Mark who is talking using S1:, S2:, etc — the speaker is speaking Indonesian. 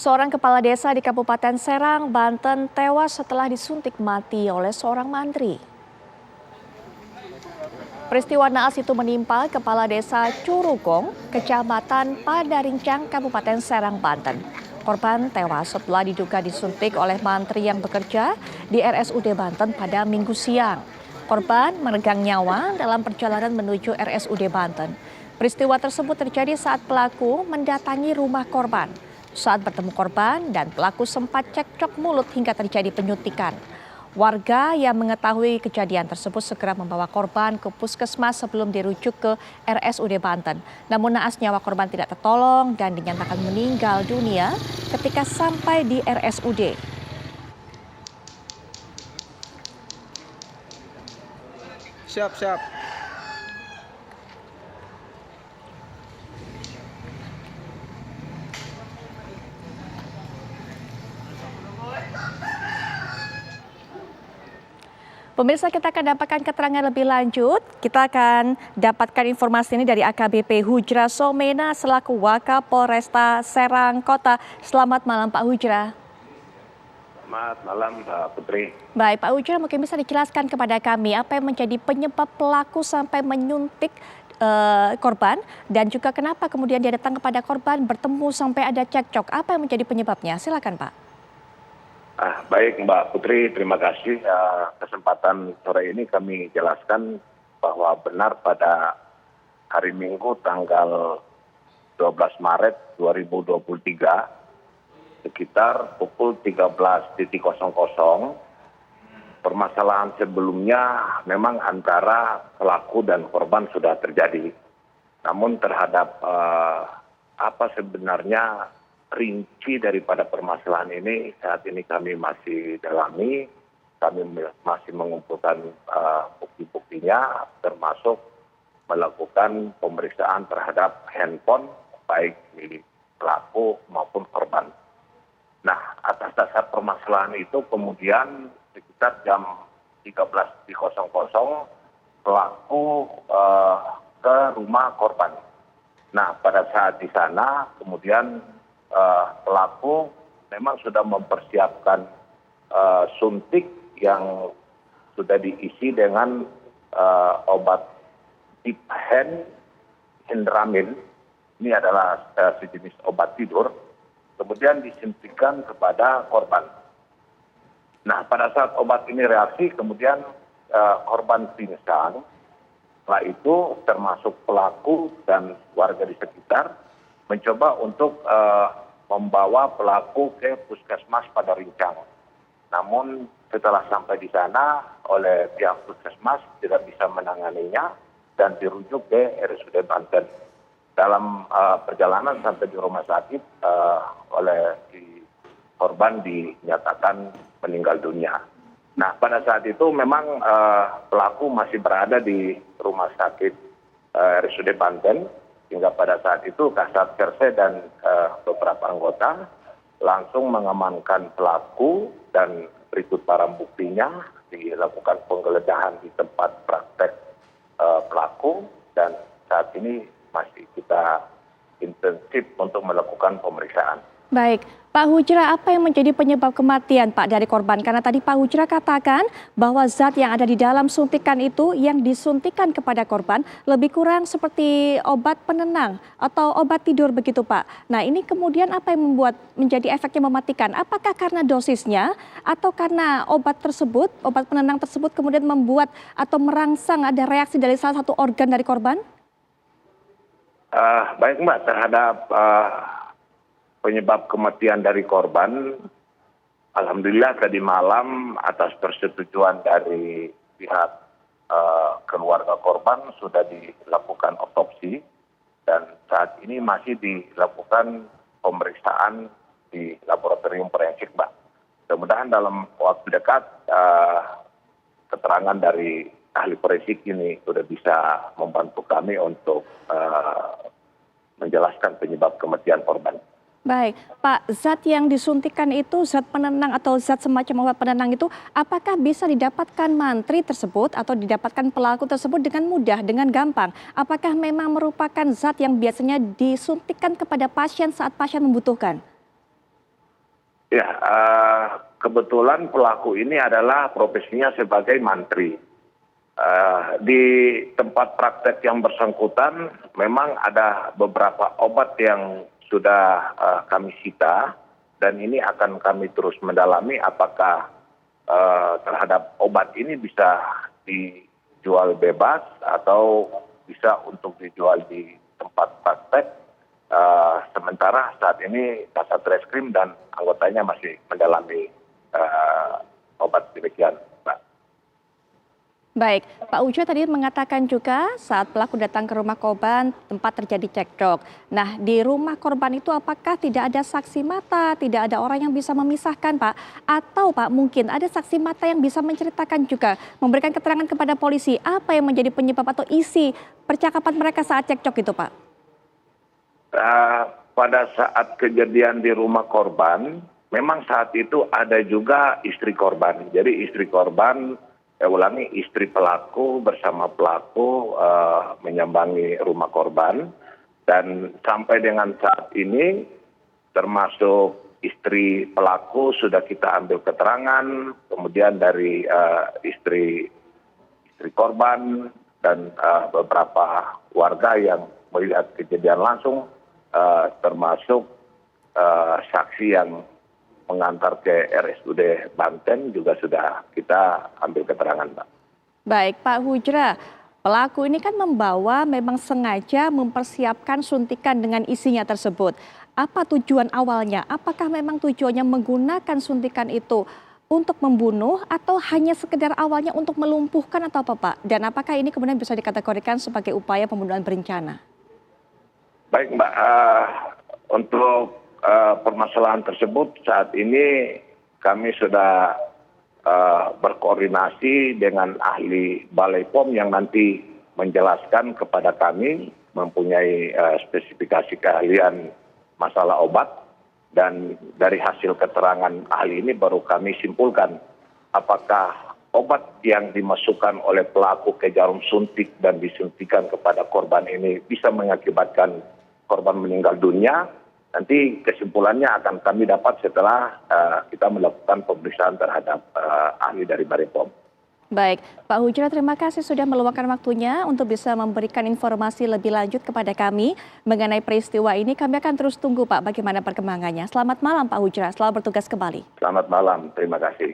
S1: Seorang kepala desa di Kabupaten Serang, Banten tewas setelah disuntik mati oleh seorang mantri. Peristiwa naas itu menimpa Kepala Desa Curugong, Kecamatan Padarincang, Kabupaten Serang, Banten. Korban tewas setelah diduga disuntik oleh mantri yang bekerja di RSUD Banten pada Minggu siang. Korban meregang nyawa dalam perjalanan menuju RSUD Banten. Peristiwa tersebut terjadi saat pelaku mendatangi rumah korban. Saat bertemu korban dan pelaku sempat cekcok mulut hingga terjadi penyuntikan. Warga yang mengetahui kejadian tersebut segera membawa korban ke puskesmas sebelum dirujuk ke RSUD Banten. Namun naas nyawa korban tidak tertolong dan dinyatakan meninggal dunia ketika sampai di RSUD.
S2: Siap.
S1: Pemirsa, kita akan dapatkan keterangan lebih lanjut. Kita akan dapatkan informasi ini dari AKBP Hujra Somena selaku Wakapolresta Serang Kota. Selamat malam Pak Hujra.
S3: Selamat malam Mbak Putri.
S1: Baik Pak Hujra, mungkin bisa dijelaskan kepada kami apa yang menjadi penyebab pelaku sampai menyuntik korban dan juga kenapa kemudian dia datang kepada korban bertemu sampai ada cekcok. Apa yang menjadi penyebabnya? Silakan Pak.
S3: Baik Mbak Putri, terima kasih. Kesempatan sore ini kami jelaskan bahwa benar pada hari Minggu tanggal 12 Maret 2023 sekitar pukul 13.00 permasalahan sebelumnya memang antara pelaku dan korban sudah terjadi. Namun terhadap apa sebenarnya rinci daripada permasalahan ini saat ini kami masih dalami, kami masih mengumpulkan bukti-buktinya termasuk melakukan pemeriksaan terhadap handphone baik milik pelaku maupun korban. Nah, atas dasar permasalahan itu kemudian sekitar jam 13.00 pelaku ke rumah korban. Nah, pada saat di sana kemudian pelaku memang sudah mempersiapkan suntik yang sudah diisi dengan obat diphenhydramine. Ini adalah sejenis obat tidur. Kemudian disuntikkan kepada korban. Nah, pada saat obat ini reaksi, kemudian korban pingsan. Setelah itu termasuk pelaku dan warga di sekitar mencoba untuk membawa pelaku ke puskesmas Padarincang. Namun setelah sampai di sana oleh pihak puskesmas tidak bisa menanganinya dan dirujuk ke RSUD Banten. Dalam perjalanan sampai di rumah sakit oleh korban dinyatakan meninggal dunia. Nah, pada saat itu memang pelaku masih berada di rumah sakit RSUD Banten. Hingga pada saat itu Kasat Kerse dan beberapa anggota langsung mengamankan pelaku dan berikut barang buktinya, dilakukan penggeledahan di tempat praktek pelaku dan saat ini masih kita intensif untuk melakukan pemeriksaan.
S1: Baik, Pak Hujra, apa yang menjadi penyebab kematian Pak dari korban? Karena tadi Pak Hujra katakan bahwa zat yang ada di dalam suntikan itu yang disuntikan kepada korban lebih kurang seperti obat penenang atau obat tidur begitu Pak. Nah, ini kemudian apa yang membuat menjadi efeknya mematikan? Apakah karena dosisnya atau karena obat tersebut, obat penenang tersebut kemudian membuat atau merangsang ada reaksi dari salah satu organ dari korban?
S3: Baik Mbak, terhadap penyebab kematian dari korban, alhamdulillah tadi malam atas persetujuan dari pihak keluarga korban sudah dilakukan otopsi dan saat ini masih dilakukan pemeriksaan di laboratorium forensik, Mbak. Mudah-mudahan dalam waktu dekat keterangan dari ahli forensik ini sudah bisa membantu kami untuk menjelaskan penyebab kematian korban.
S1: Baik, Pak, zat yang disuntikan itu, zat penenang atau zat semacam obat penenang itu, apakah bisa didapatkan mantri tersebut atau didapatkan pelaku tersebut dengan mudah, dengan gampang? Apakah memang merupakan zat yang biasanya disuntikan kepada pasien saat pasien membutuhkan?
S3: Ya, kebetulan pelaku ini adalah profesinya sebagai mantri. Di tempat praktek yang bersangkutan memang ada beberapa obat yang sudah kami sita dan ini akan kami terus mendalami apakah terhadap obat ini bisa dijual bebas atau bisa untuk dijual di tempat praktek. Sementara saat ini Kasat Reskrim dan anggotanya masih mendalami obat demikian, Mbak.
S1: Baik, Pak Ujo tadi mengatakan juga saat pelaku datang ke rumah korban tempat terjadi cekcok. Nah, di rumah korban itu apakah tidak ada saksi mata, tidak ada orang yang bisa memisahkan, Pak? Atau Pak mungkin ada saksi mata yang bisa menceritakan juga, memberikan keterangan kepada polisi apa yang menjadi penyebab atau isi percakapan mereka saat cekcok itu, Pak?
S3: Pada saat kejadian di rumah korban, memang saat itu ada juga istri korban. Jadi istri korban, istri pelaku bersama pelaku menyambangi rumah korban. Dan sampai dengan saat ini, termasuk istri pelaku sudah kita ambil keterangan, kemudian dari istri korban dan beberapa warga yang melihat kejadian langsung, termasuk saksi yang mengantar ke RSUD Banten juga sudah kita ambil keterangan, Pak.
S1: Baik, Pak Hujra, pelaku ini kan membawa memang sengaja mempersiapkan suntikan dengan isinya tersebut. Apa tujuan awalnya? Apakah memang tujuannya menggunakan suntikan itu untuk membunuh atau hanya sekedar awalnya untuk melumpuhkan atau apa, Pak? Dan apakah ini kemudian bisa dikategorikan sebagai upaya pembunuhan berencana?
S3: Baik, Mbak, untuk permasalahan tersebut saat ini kami sudah berkoordinasi dengan ahli Balai POM yang nanti menjelaskan kepada kami mempunyai spesifikasi keahlian masalah obat, dan dari hasil keterangan ahli ini baru kami simpulkan apakah obat yang dimasukkan oleh pelaku ke jarum suntik dan disuntikan kepada korban ini bisa mengakibatkan korban meninggal dunia. Nanti kesimpulannya akan kami dapat setelah kita melakukan pemeriksaan terhadap ahli dari Balai POM.
S1: Baik, Pak Hujra, terima kasih sudah meluangkan waktunya untuk bisa memberikan informasi lebih lanjut kepada kami mengenai peristiwa ini. Kami akan terus tunggu, Pak, bagaimana perkembangannya. Selamat malam, Pak Hujra. Selamat bertugas kembali.
S3: Selamat malam, terima kasih.